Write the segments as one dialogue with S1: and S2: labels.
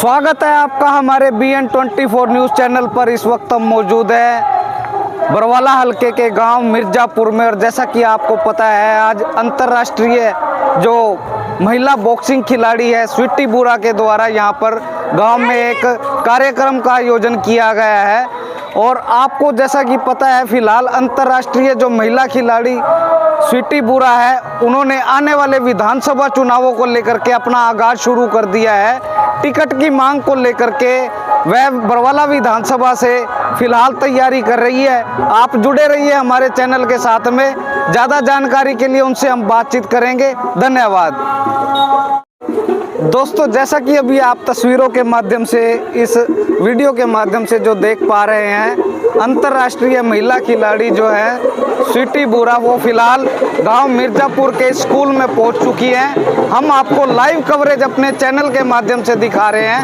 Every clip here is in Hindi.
S1: स्वागत है आपका हमारे BN24 न्यूज़ चैनल पर। इस वक्त हम मौजूद है बरवाला हलके के गांव मिर्ज़ापुर में, और जैसा कि आपको पता है आज अंतर्राष्ट्रीय जो महिला बॉक्सिंग खिलाड़ी है स्वीटी बुरा के द्वारा यहां पर गांव में एक कार्यक्रम का आयोजन किया गया है। और आपको जैसा कि पता है फिलहाल अंतर्राष्ट्रीय जो महिला खिलाड़ी स्वीटी बुरा है उन्होंने आने वाले विधानसभा चुनावों को लेकर के अपना आगाज शुरू कर दिया है। टिकट की मांग को लेकर के वह बरवाला विधानसभा से फिलहाल तैयारी कर रही है। आप जुड़े रहिए हमारे चैनल के साथ में, ज़्यादा जानकारी के लिए उनसे हम बातचीत करेंगे। धन्यवाद। दोस्तों, जैसा कि अभी आप तस्वीरों के माध्यम से इस वीडियो के माध्यम से जो देख पा रहे हैं, अंतर्राष्ट्रीय महिला खिलाड़ी जो है स्वीटी बुरा वो फिलहाल गांव मिर्ज़ापुर के स्कूल में पहुंच चुकी हैं। हम आपको लाइव कवरेज अपने चैनल के माध्यम से दिखा रहे हैं।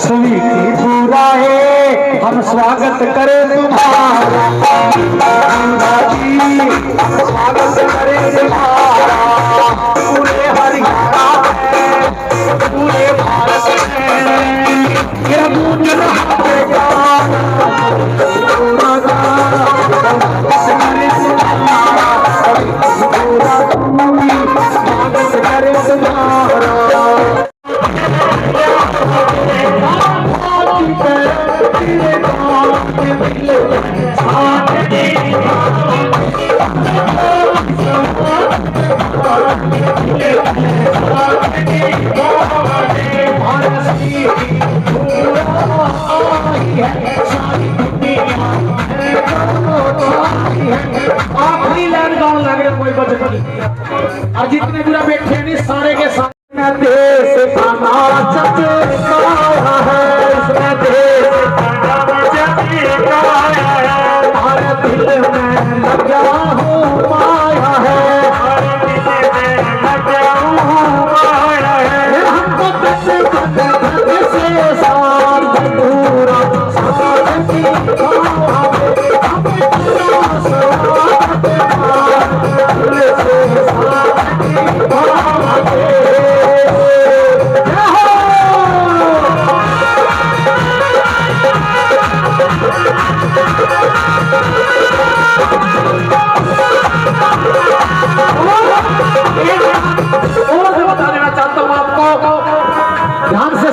S2: स्वीटी बुरा है हम स्वागत करें तुम्हारा, स्वागत करें तुम्हारा। पूरे हरियाणा में पूरे भारत में ये गूंजन हमारेगा पूरा स्वागत करें तुम्हारा, स्वागत करें तुम्हारा। आखिरी लाइन गाँव लग रहे कोई बच नहीं, और जितने पूरा बैठे नहीं सारे के सामने देश का नाच चलता है, इसमें देश का नाच चलता है। हर दिल में लगा हूँ माया है, हर दिल में लगा हूँ माया है। हमको से साथ पूरा साथ की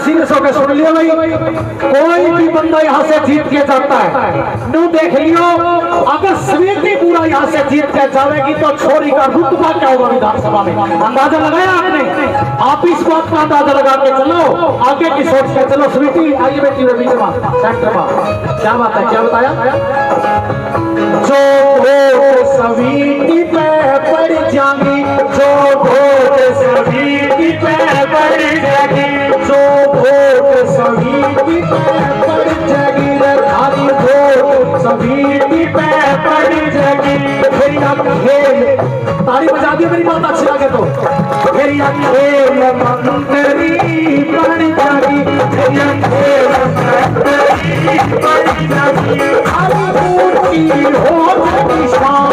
S2: सीरियस होकर सुन लियो भाई, कोई भी बंदा यहाँ से जीत के जाता है नो देख लियो, अगर स्वीटी बुरा यहाँ से जीत के जाएगी तो छोरी का रुतबा क्या होगा विधानसभा में, अंदाजा लगाया आपने? आप इस बात का अंदाजा लगा के चलो, आगे की सोच के चलो। स्वीटी आइए बेटी हुए बीच में सेंटर में, क्या बात है, क्या बताया? जो स्वीटी पे पड़ जाएगी, जो स्वीटी पे पड़ जाएगी, जो सभी की पड़ जाएगी रे थारी वोट सभी की पड़ जाएगी। फिर अब खेल ताली बजा दियो मेरी बात अच्छी लगे तो। फिर अब खेल मंत्री बन जाएगी। फिर अब खेल मंत्री बन जाएगी। थारी ऊंची हो जाएगी शान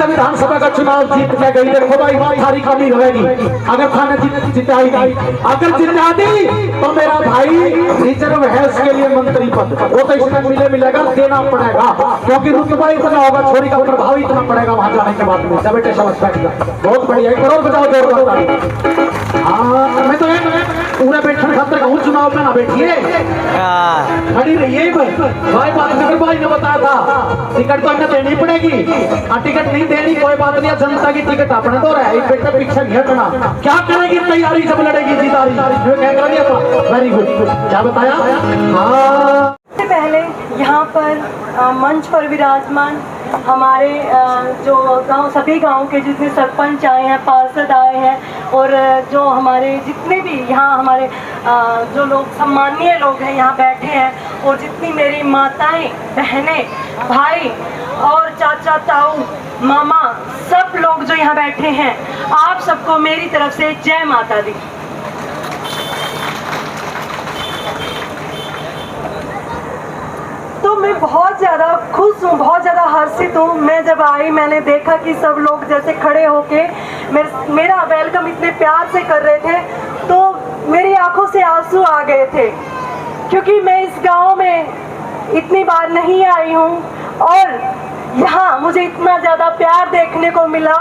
S2: विधानसभा का चुनाव जीत के गई। देखो भाई थारी कमी रहेगी अगर थाने जिताई गई। अगर जिता दी तो मेरा भाई रिजर्व है उसके लिए मंत्री पद वो तो इसमें मिलेगा देना पड़ेगा क्योंकि रुतबा इतना होगा छोरी का प्रभाव इतना पड़ेगा वहां जाने के बाद में बेटे समझ पाएगा। बहुत बढ़िया एक करोड़ बजाओ जोर। हाँ मैं तो पूरा बैठने खातर कहूँ चुनाव में ना बैठिए खड़ी रहिए भाई। बात भाई ने बताया था टिकट तो हमें देनी पड़ेगी और टिकट नहीं देनी कोई बात नहीं जनता की टिकट अपने तो रहे बेटा पीछे नहीं हटना। क्या करेगी तैयारी जब लड़ेगी जीतारी वेरी गुड क्या बताया। हाँ
S3: सबसे पहले यहाँ पर मंच पर विराजमान हमारे जो गांव सभी गांव के जितने सरपंच आए हैं पार्षद आए हैं और जो हमारे जितने भी यहाँ हमारे जो लोग सम्मानीय लोग हैं यहाँ बैठे हैं और जितनी मेरी माताएं बहनें भाई और चाचा ताऊ मामा सब लोग जो यहाँ बैठे हैं आप सबको मेरी तरफ से जय माता दी। तो मैं बहुत ज़्यादा खुश हूँ बहुत ज़्यादा हर्षित हूँ। मैं जब आई मैंने देखा कि सब लोग जैसे खड़े होके मेरा वेलकम इतने प्यार से कर रहे थे तो मेरी आंखों से आंसू आ गए थे क्योंकि मैं इस गांव में इतनी बार नहीं आई हूँ और यहाँ मुझे इतना ज़्यादा प्यार देखने को मिला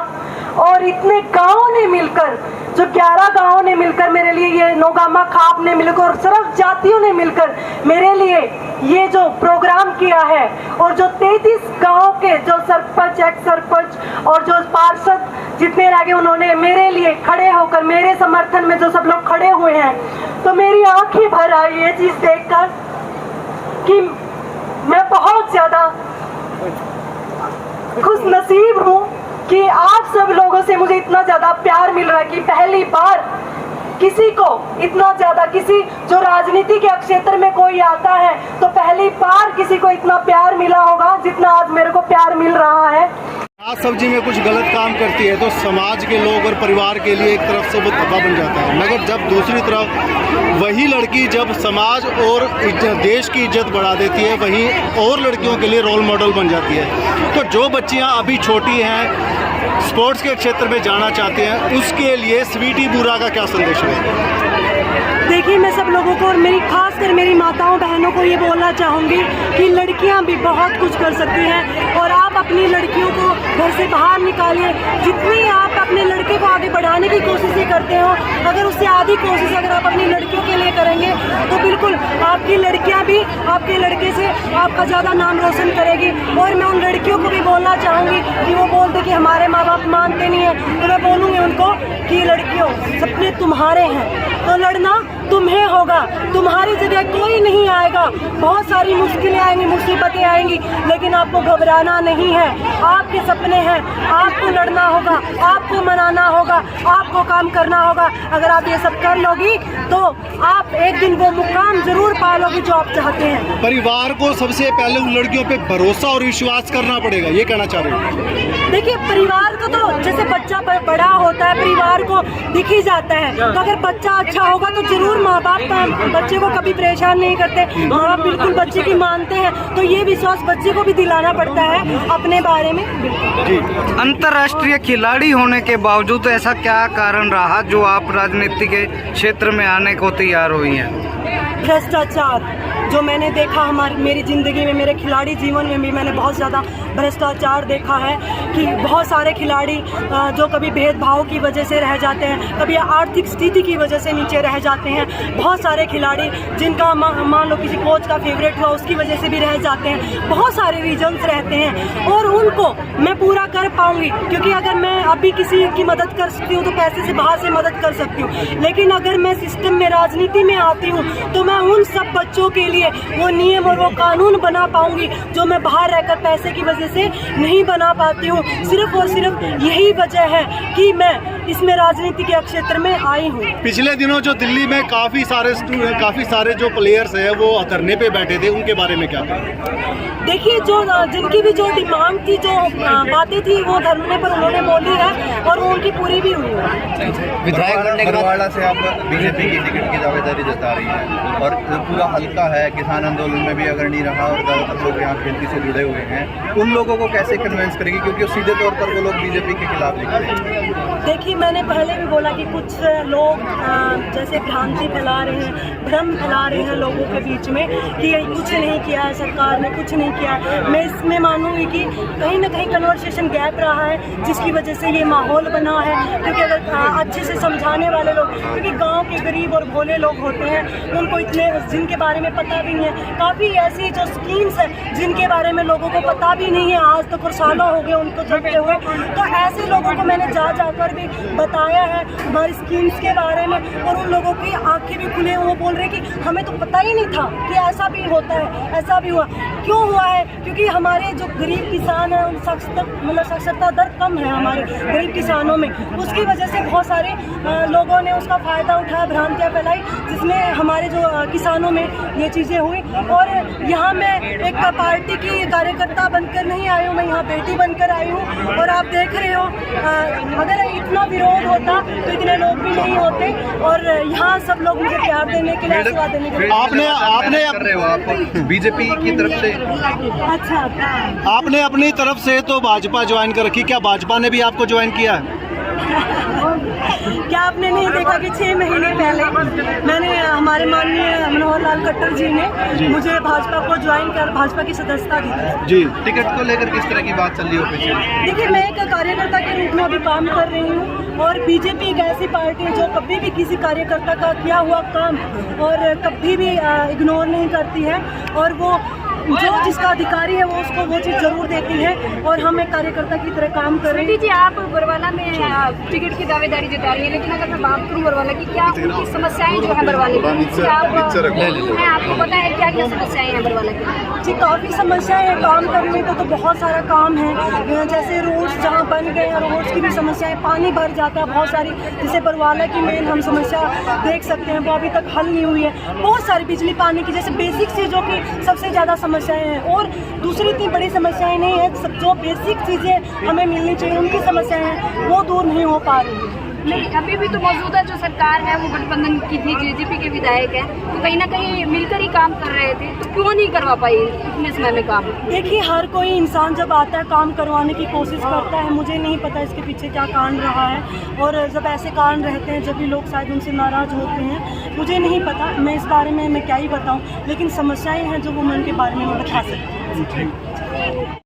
S3: और इतने गाँव ने मिलकर जो 11 गाँव ने मिलकर मेरे लिए ये नौगामा खाप ने मिलकर और सर्व जातियों ने मिलकर मेरे लिए ये जो प्रोग्राम किया है और जो 33 गाँव के जो सरपंच एक्स सरपंच और जो पार्षद जितने रह गए उन्होंने मेरे लिए खड़े होकर मेरे समर्थन में जो सब लोग खड़े हुए हैं तो मेरी आंखें भर आई ये चीज़ देखकर कि मैं बहुत ज़्यादा खुश नसीब हूँ कि आप सब लोगों से मुझे इतना ज़्यादा प्यार मिल रहा है कि पहली बार किसी को इतना ज़्यादा किसी जो राजनीति के क्षेत्र में कोई आता है तो पहली बार किसी को इतना प्यार मिला होगा जितना आज मेरे को प्यार मिल रहा है।
S4: आज सब्जी में कुछ गलत काम करती है तो समाज के लोग और परिवार के लिए एक तरफ से वो धब्बा बन जाता है मगर जब दूसरी तरफ वही लड़की जब समाज और देश की इज्जत बढ़ा देती है वहीं और लड़कियों के लिए रोल मॉडल बन जाती है। तो जो बच्चियां अभी छोटी हैं स्पोर्ट्स के क्षेत्र में जाना चाहते हैं उसके लिए स्वीटी बुरा का क्या संदेश है।
S3: देखिए मैं सब लोगों को और मेरी खासकर मेरी माताओं बहनों को ये बोलना चाहूँगी कि लड़कियाँ भी बहुत कुछ कर सकती हैं और आप अपनी लड़कियों को घर से बाहर निकालिए। जितनी आप अपने लड़के को आगे बढ़ाने की कोशिश करते हो अगर उससे आधी कोशिश अगर आप अपनी लड़कियों के लिए करेंगे तो बिल्कुल आपकी लड़कियाँ भी आपके लड़के से आपका ज़्यादा नाम रोशन करेगी। और मैं उन लड़कियों को भी बोलना चाहूँगी कि वो बोलते कि हमारे माँ बाप मानते नहीं हैं तो मैं बोलूँगी उनको कि लड़कियों सपने तुम्हारे हैं तो लड़ना तुम्हें होगा तुम्हारी जगह कोई नहीं आएगा। बहुत सारी मुश्किलें आएंगी मुसीबतें आएंगी लेकिन आपको घबराना नहीं है। आपके सपने हैं आपको लड़ना होगा आपको मनाना होगा आपको काम करना होगा। अगर आप ये सब कर लोगी तो आप एक दिन वो मुकाम जरूर पा लोगी जो आप चाहते हैं।
S4: परिवार को सबसे पहले उन लड़कियों पे भरोसा और विश्वास करना पड़ेगा ये कहना चाह रहे हैं।
S3: देखिए परिवार को तो जैसे बच्चा बड़ा होता है परिवार को दिख ही जाता है तो अगर बच्चा अच्छा होगा तो जरूर माँ बाप बच्चे को कभी परेशान नहीं करते। माँ बाप बिल्कुल बच्चे की मानते हैं तो ये विश्वास बच्चे को भी दिलाना पड़ता है अपने बारे में।
S1: अंतर्राष्ट्रीय खिलाड़ी होने के बावजूद ऐसा क्या कारण रहा जो आप राजनीति के क्षेत्र में आने को तैयार हुई हैं।
S3: भ्रष्टाचार जो मैंने देखा मेरी ज़िंदगी में मेरे खिलाड़ी जीवन में भी मैंने बहुत ज़्यादा भ्रष्टाचार देखा है कि बहुत सारे खिलाड़ी जो कभी भेदभाव की वजह से रह जाते हैं कभी आर्थिक स्थिति की वजह से नीचे रह जाते हैं। बहुत सारे खिलाड़ी जिनका मान लो किसी कोच का फेवरेट हुआ उसकी वजह से भी रह जाते हैं। बहुत सारे रीजन्स रहते हैं और उनको मैं पूरा कर पाऊँगी क्योंकि अगर मैं अभी किसी की मदद कर सकती हूँ तो पैसे से बाहर से मदद कर सकती हूँ लेकिन अगर मैं सिस्टम में राजनीति में आती हूँ तो मैं उन सब बच्चों के लिए लिए वो नियम और वो कानून बना पाऊंगी जो मैं बाहर रहकर पैसे की वजह से नहीं बना पाती हूँ। सिर्फ और सिर्फ यही वजह है कि मैं इसमें राजनीति के क्षेत्र में आई हूँ।
S4: पिछले दिनों जो दिल्ली में काफ़ी सारे जो प्लेयर्स हैं वो धरने पे बैठे थे, उनके बारे में क्या कहें?
S3: देखिए, जो जिनकी भी जो डिमांड थी, जो बातें थी, वो धरने पर उन्होंने बोली है और वो उनकी पूरी भी हुई है।
S5: विधायक बरवाड़ा से आप बीजेपी की टिकट की दावेदारी जता रही हैं और पूरा हल्का है, किसान आंदोलन में भी अगर नहीं रहा और ज़्यादातर लोग यहाँ खेती से जुड़े हुए हैं, उन लोगों को कैसे कन्विंस करेगी, क्योंकि सीधे तौर पर वो लोग बीजेपी के खिलाफ निकले हैं।
S3: देखिए, मैंने पहले भी बोला कि कुछ लोग जैसे भ्रांति फैला रहे हैं, भ्रम फैला रहे हैं लोगों के बीच में कि कुछ नहीं किया है सरकार ने, कुछ नहीं किया है। मैं इसमें मानूंगी कि कहीं ना कहीं कन्वर्सेशन गैप रहा है, जिसकी वजह से ये माहौल बना है। क्योंकि अगर अच्छे से समझाने वाले लोग, क्योंकि गांव के गरीब और भोले लोग होते हैं, उनको इतने जिनके बारे में पता भी नहीं है, काफ़ी ऐसी जो स्कीम्स हैं जिनके बारे में लोगों को पता भी नहीं है आज तक, और सालों हो गए उनको चलते हुए। तो ऐसे लोगों को मैंने जाकर भी बताया है हमारी स्कीम्स के बारे में, और उन लोगों की आंखें भी खुले, वो बोल रहे कि हमें तो पता ही नहीं था कि ऐसा भी होता है, ऐसा भी हुआ। क्यों हुआ है? क्योंकि हमारे जो गरीब किसान हैं, साक्षरता दर कम है हमारे गरीब किसानों में, उसकी वजह से बहुत सारे लोगों ने उसका फ़ायदा उठाया, भ्रांतियाँ फैलाई, जिसमें हमारे जो किसानों में ये चीज़ें हुई। और यहाँ मैं एक पार्टी की कार्यकर्ता बनकर नहीं आई हूँ, मैं यहाँ बेटी बनकर आई हूँ। और आप देख रहे हो, अगर इतना विरोध होता तो इतने लोग भी नहीं होते, और यहाँ सब लोग मुझे प्यार देने के लिए, आशीर्वाद देने के लिए।
S5: आपने बीजेपी की तरफ से
S3: अच्छा,
S4: आपने अपनी तरफ से तो भाजपा ज्वाइन कर रखी, क्या भाजपा ने भी आपको ज्वाइन किया है?
S3: क्या आपने नहीं देखा कि 6 महीने पहले मैंने हमारे माननीय मनोहर लाल खट्टर जी ने मुझे भाजपा को ज्वाइन कर भाजपा की सदस्यता दी थी।
S4: जी,
S5: टिकट को लेकर किस तरह की बात चल रही है ऑफिशियल?
S3: देखिए, मैं एक कार्यकर्ता के रूप में अभी काम कर रही हूँ, और बीजेपी एक ऐसी पार्टी है जो कभी भी किसी कार्यकर्ता का किया हुआ काम और कभी भी इग्नोर नहीं करती है, और वो जो जिसका अधिकारी है वो उसको वो चीज़ जरूर देती है, और हम एक कार्यकर्ता की तरह काम कर रहे हैं।
S6: जी, आप बरवाला में टिकट की दावेदारी जता रही है, लेकिन अगर मैं बात करूँ बरवाला की, क्या उनकी समस्याएं जो है बरवाले की, आपको पता है क्या क्या समस्याएं हैं बरवाला की?
S3: जी, काफ़ी समस्याएं हैं। काम करने को तो बहुत सारा काम है, जैसे रोड्स जहाँ बन गए हैं, रोड्स की भी समस्याएं, पानी भर जाता है बहुत सारी, जैसे बरवाला की मेन हम समस्या देख सकते हैं, वो अभी तक हल नहीं हुई है। बहुत सारी बिजली पानी की जैसे बेसिक चीज़ों की सबसे ज़्यादा समस्याएं हैं, और दूसरी इतनी बड़ी समस्याएं नहीं है। सब जो बेसिक चीज़ें हमें मिलनी चाहिए उनकी समस्याएं हैं, वो दूर नहीं हो पा रही है।
S6: नहीं, अभी भी तो मौजूदा जो सरकार है वो गठबंधन की थी, बीजेपी के विधायक हैं, तो कहीं ना कहीं मिलकर ही काम कर रहे थे, तो क्यों नहीं करवा पाई इतने समय में काम?
S3: देखिए, हर कोई इंसान जब आता है काम करवाने की कोशिश करता है, मुझे नहीं पता इसके पीछे क्या कारण रहा है, और जब ऐसे कारण रहते हैं जब भी लोग शायद उनसे नाराज़ होते हैं, मुझे नहीं पता, मैं इस बारे में मैं क्या ही बताऊँ, लेकिन समस्याएँ हैं जो वो मैं उनके बारे में बता सकती हूँ।